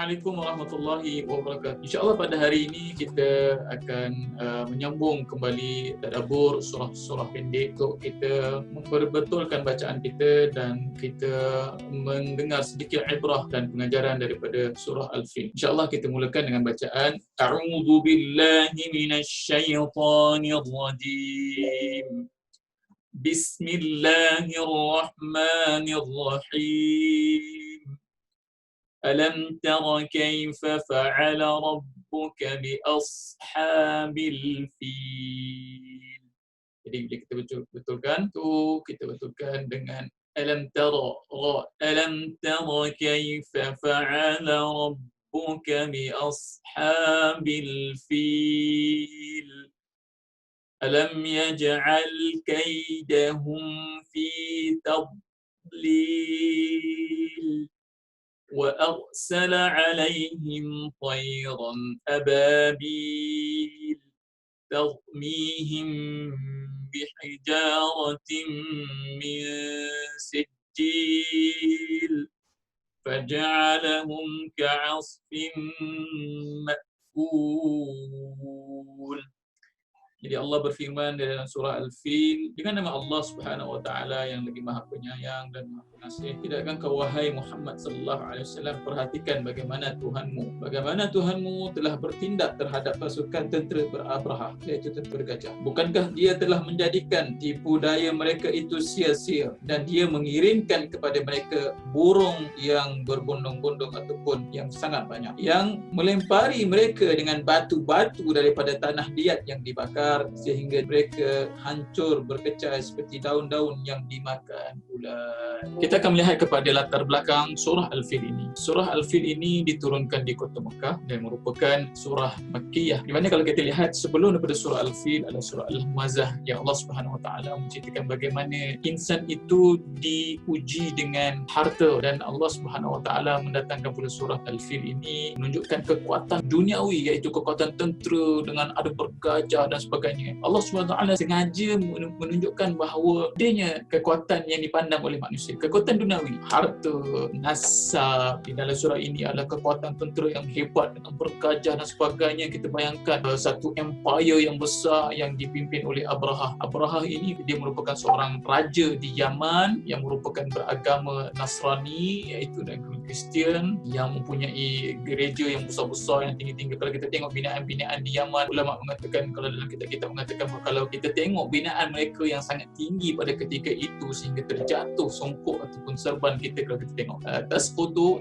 Assalamualaikum warahmatullahi wabarakatuh. InsyaAllah pada hari ini kita akan menyambung kembali tadabbur surah-surah pendek untuk kita memperbetulkan bacaan kita dan kita mendengar sedikit ibrah dan pengajaran daripada surah Al-Fil. InsyaAllah kita mulakan dengan bacaan A'udzu billahi minasyaitonir rajim. Bismillahirrahmanirrahim. Alam tara kaifa fa'ala rabbuka bi ashabil fil. Jadi bila kita betulkan tu, kita betulkan dengan alam tara. Alam tara kaifa fa'ala rabbuka bi ashabil fil. Alam yaj'al kaidahum fi tadlil. وأرسل عليهم طيرا أبابيل ترميهم بحجارة من سجيل فجعلهم كعصف مأكول. Jadi Allah berfirman dalam surah Al-Fil dengan nama Allah Subhanahu wa taala yang lagi Maha Penyayang dan Maha Pengasih. Tidakkah kau wahai Muhammad sallallahu alaihi wasallam perhatikan bagaimana Tuhanmu telah bertindak terhadap pasukan tentera Abraha, iaitu tentera gajah. Bukankah dia telah menjadikan tipu daya mereka itu sia-sia dan dia mengirimkan kepada mereka burung yang berbondong-bondong ataupun yang sangat banyak yang melempari mereka dengan batu-batu daripada tanah liat yang dibakar sehingga mereka hancur berkecai seperti daun-daun yang dimakan ulat. Kita akan melihat kepada latar belakang surah Al-Fil ini. Surah Al-Fil ini diturunkan di kota Mekah dan merupakan surah Makkiyah. Di mana kalau kita lihat sebelum daripada surah Al-Fil adalah surah Al-Hamazah yang Allah Subhanahu wa taala menceritakan bagaimana insan itu diuji dengan harta, dan Allah Subhanahu wa taala mendatangkan pada surah Al-Fil ini menunjukkan kekuatan duniawi, iaitu kekuatan tentera dengan ada bergajah dan sebagainya. Allah SWT sengaja menunjukkan bahawa adanya kekuatan yang dipandang oleh manusia, kekuatan dunawi, harta, nasab. Di dalam surah ini adalah kekuatan tentera yang hebat dengan bergajah dan sebagainya. Kita bayangkan satu empire yang besar yang dipimpin oleh Abraha. Abraha ini dia merupakan seorang raja di Yaman yang merupakan beragama Nasrani, iaitu agama Kristian, yang mempunyai gereja yang besar-besar, yang tinggi-tinggi. Kalau kita tengok binaan-binaan di Yaman, ulama mengatakan, kalau dalam kita mengatakan bahawa kalau kita tengok binaan mereka yang sangat tinggi pada ketika itu sehingga terjatuh songkok ataupun serban kita, kalau kita tengok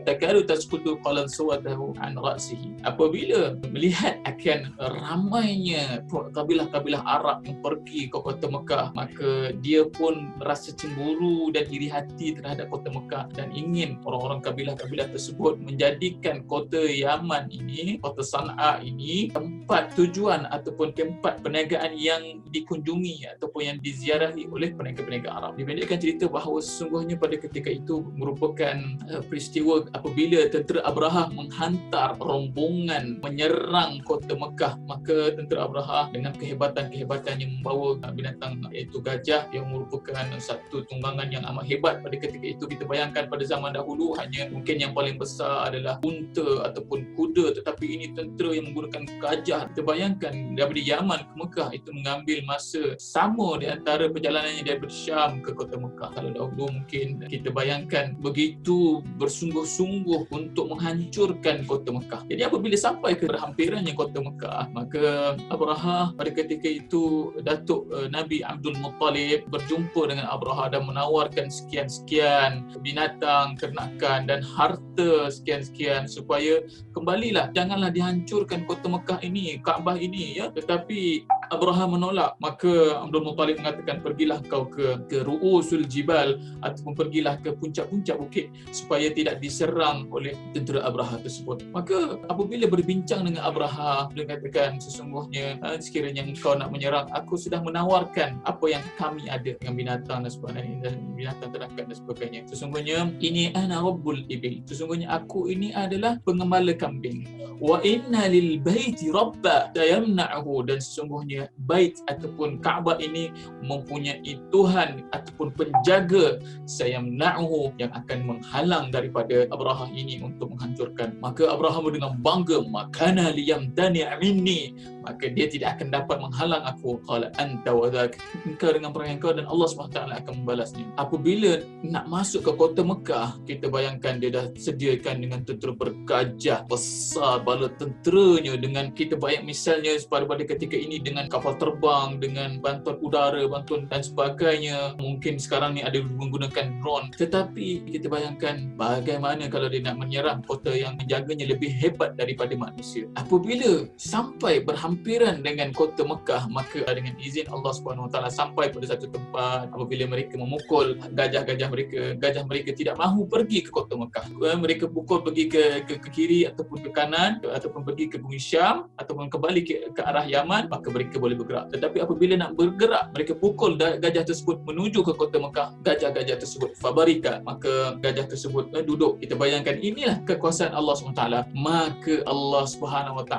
takadu tasqutu qalan sawatahu an ra'sihi. Apabila melihat akan ramainya kabilah-kabilah Arab yang pergi ke kota Mekah, maka dia pun rasa cemburu dan iri hati terhadap kota Mekah dan ingin orang-orang kabilah-kabilah tersebut menjadikan kota Yaman ini, kota Sana'a ini, tempat tujuan ataupun tempat perniagaan yang dikunjungi ataupun yang diziarahi oleh peniaga-peniaga Arab. Dipendekkan cerita bahawa sesungguhnya pada ketika itu merupakan peristiwa apabila tentera Abraha menghantar rombongan menyerang kota Mekah. Maka tentera Abraha dengan kehebatan-kehebatan yang membawa binatang iaitu gajah yang merupakan satu tunggangan yang amat hebat pada ketika itu. Kita bayangkan pada zaman dahulu hanya mungkin yang paling besar adalah unta ataupun kuda, tetapi ini tentera yang menggunakan gajah. Kita bayangkan daripada Yaman ke Mekah itu mengambil masa sama di antara perjalanannya daripada Syam ke kota Mekah. Kalau dahulu mungkin kita bayangkan begitu bersungguh-sungguh untuk menghancurkan kota Mekah. Jadi apabila sampai ke berhampirannya kota Mekah, maka Abraha pada ketika itu Datuk Nabi Abdul Muttalib berjumpa dengan Abraha dan menawarkan sekian-sekian binatang, ternakan dan harta sekian-sekian supaya kembalilah, janganlah dihancurkan kota Mekah ini, Kaabah ini, ya. Tetapi Abraha menolak. Maka Abdul Muttalib mengatakan, pergilah kau ke Ru'usul Jibal ataupun pergilah ke puncak-puncak bukit supaya tidak diserang oleh tentera Abraha tersebut. Maka apabila berbincang dengan Abraha, dia katakan, sesungguhnya sekiranya engkau nak menyerang, aku sudah menawarkan apa yang kami ada dengan binatang dan sebagainya, dan binatang ternakan dan sebagainya. Sesungguhnya ini ana rabbul ibil, sesungguhnya aku ini adalah pengembala kambing. Wa inna lil baiti rabba sayamna'hu, dan sesungguhnya bahawasanya bait ataupun Kaabah ini mempunyai Tuhan ataupun penjaga sayamna'uhu yang akan menghalang daripada Abrahah ini untuk menghancurkan. Maka Abrahah dengan bangga, makana liyamtani' minni, maka dia tidak akan dapat menghalang aku. Qala anta wa dzak, engkau dengan perang engkau dan Allah SWT akan membalasnya. Apabila nak masuk ke kota Mekah, kita bayangkan dia dah sediakan dengan tentera bergajah besar, bala tenteranya, dengan kita bayang misalnya pada ketika ini dengan kapal terbang, dengan bantuan udara, bantuan dan sebagainya. Mungkin sekarang ni ada menggunakan drone, tetapi kita bayangkan bagaimana kalau dia nak menyerang kota yang menjaganya lebih hebat daripada manusia. Apabila sampai berhampiran dengan kota Mekah, maka dengan izin Allah SWT sampai pada satu tempat. Apabila mereka memukul gajah-gajah mereka, gajah mereka tidak mahu pergi ke kota Mekah. Mereka pukul pergi ke kiri ataupun ke kanan, ataupun pergi ke bumi Syam, ataupun kembali ke arah Yaman, maka mereka boleh bergerak. Tetapi apabila nak bergerak, mereka pukul gajah tersebut menuju ke kota Mekah, gajah-gajah tersebut fabarika, maka gajah tersebut duduk. Kita bayangkan inilah kekuasaan Allah SWT. Maka Allah SWT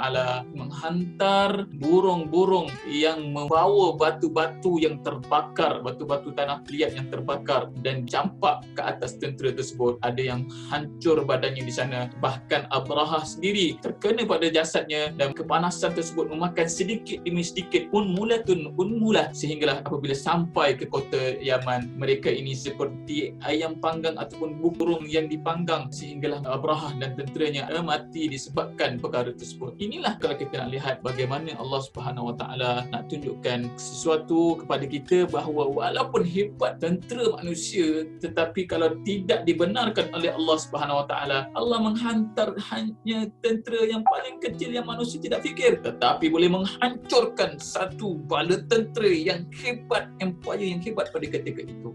menghantar burung-burung yang membawa batu-batu yang terbakar, batu-batu tanah liat yang terbakar dan campak ke atas tentera tersebut. Ada yang hancur badannya di sana. Bahkan Abrahah sendiri terkena pada jasadnya dan kepanasan tersebut memakan sedikit demi sedikit unmulah, sehinggalah apabila sampai ke kota Yaman, mereka ini seperti ayam panggang ataupun burung yang dipanggang, sehinggalah Abrahah dan tenteranya mati disebabkan perkara tersebut. Inilah kalau kita nak lihat bagaimana Allah Subhanahu Wa Taala nak tunjukkan sesuatu kepada kita, bahawa walaupun hebat tentera manusia, tetapi kalau tidak dibenarkan oleh Allah Subhanahu Wa Taala, Allah menghantar hanya tentera yang paling kecil yang manusia tidak fikir, tetapi boleh menghancurkan satu bala tentera yang hebat, empayar yang hebat pada ketika itu.